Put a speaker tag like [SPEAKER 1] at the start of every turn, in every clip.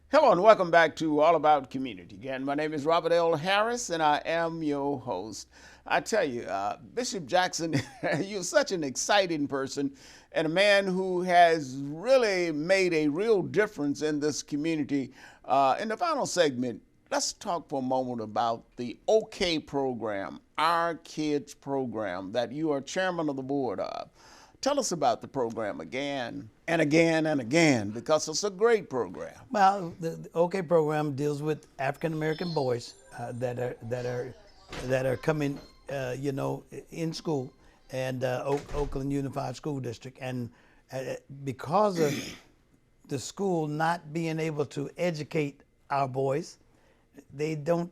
[SPEAKER 1] Hello and welcome back to All About Community. Again, my name is RHarris and I am your host. I tell you, Bishop Jackson, you're such an exciting person and a man who has really made a real difference in this community. In the final segment, let's talk for a moment about the OK program, Our Kids program that you are chairman of the board of. Tell us about the program again and again and again, because it's a great program.
[SPEAKER 2] Well, the OK program deals with African American boys that are coming, in school, and Oakland Unified School District, and because of the school not being able to educate our boys, they don't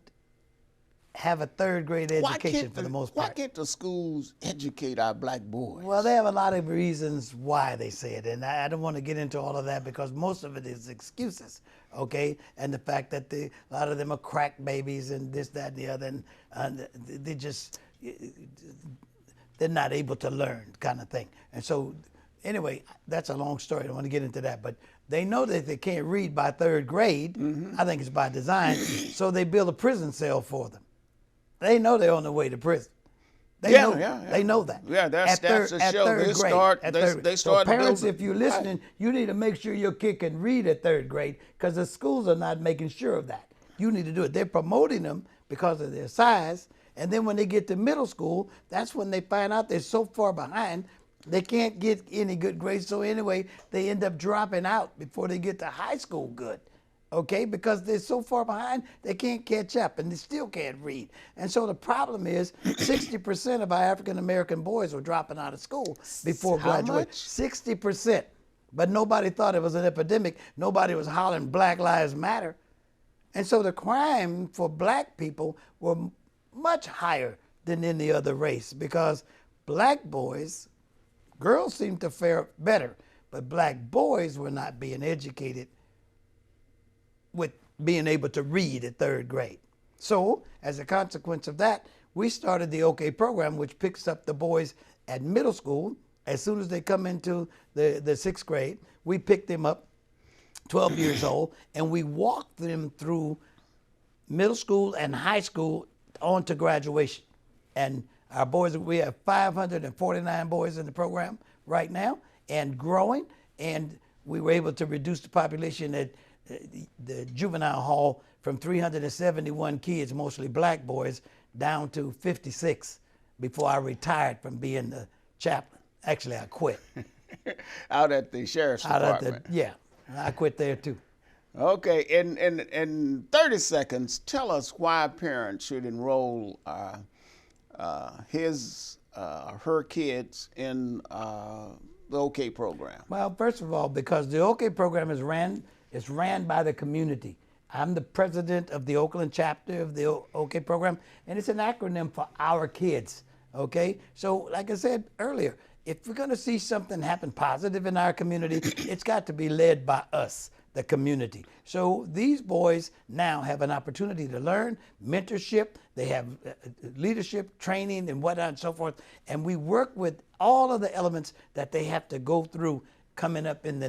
[SPEAKER 2] have a third grade education for the most part.
[SPEAKER 1] Why can't the schools educate our black boys?
[SPEAKER 2] Well, they have a lot of reasons why they say it, and I don't want to get into all of that because most of it is excuses, okay? And the fact that a lot of them are crack babies and this, that, and the other, and they're not able to learn, kind of thing. And so, anyway, that's a long story. I don't want to get into that, but they know that they can't read by third grade. Mm-hmm. I think it's by design. So they build a prison cell for them. They know they're on the way to prison. They know that.
[SPEAKER 1] Yeah, there's stats that show they start.
[SPEAKER 2] So parents, if you're listening, you need to make sure your kid can read at third grade, because the schools are not making sure of that. You need to do it. They're promoting them because of their size, and then when they get to middle school, that's when they find out they're so far behind they can't get any good grades. So anyway, they end up dropping out before they get to high school good. Okay, because they're so far behind, they can't catch up, and they still can't read. And so the problem is 60% of our African-American boys were dropping out of school before graduation. 60%. But nobody thought it was an epidemic. Nobody was hollering Black Lives Matter. And so the crime for black people were much higher than any other race, because black boys, girls seemed to fare better, but black boys were not being educated with being able to read at third grade. So, as a consequence of that, we started the OK program, which picks up the boys at middle school. As soon as they come into the sixth grade, we pick them up, 12 years old, and we walk them through middle school and high school on to graduation. And our boys, we have 549 boys in the program right now and growing, and we were able to reduce the population at the juvenile hall from 371 kids, mostly black boys, down to 56 before I retired from being the chaplain. Actually, I quit.
[SPEAKER 1] Out at the sheriff's department.
[SPEAKER 2] I quit there too.
[SPEAKER 1] Okay, in 30 seconds, tell us why parents should enroll her kids in the OK program.
[SPEAKER 2] Well, first of all, because the OK program is ran by the community. I'm the president of the Oakland chapter of the OK program, and it's an acronym for Our Kids, okay? So like I said earlier, if we're gonna see something happen positive in our community, it's got to be led by us, the community. So these boys now have an opportunity to learn mentorship, they have leadership, training, and whatnot and so forth, and we work with all of the elements that they have to go through coming up in the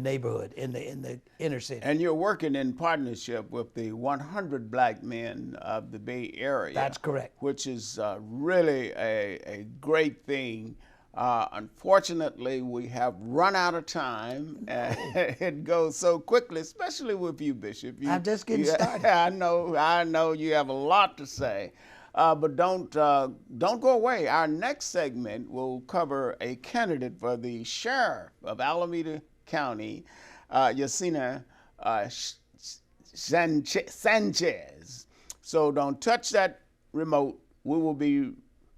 [SPEAKER 2] neighborhood, in the inner city.
[SPEAKER 1] And you're working in partnership with the 100 Black Men of the Bay Area.
[SPEAKER 2] That's correct.
[SPEAKER 1] Which is really a great thing. Unfortunately, we have run out of time. It goes so quickly, especially with you, Bishop.
[SPEAKER 2] I'm just getting started.
[SPEAKER 1] I know you have a lot to say. But don't go away. Our next segment will cover a candidate for the sheriff of Alameda County, Yesenia Sanchez. So don't touch that remote. We will be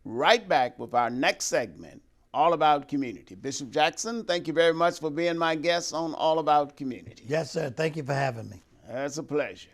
[SPEAKER 1] right back with our next segment, All About Community. Bishop Jackson, thank you very much for being my guest on All About Community.
[SPEAKER 2] Yes, sir. Thank you for having me.
[SPEAKER 1] It's a pleasure.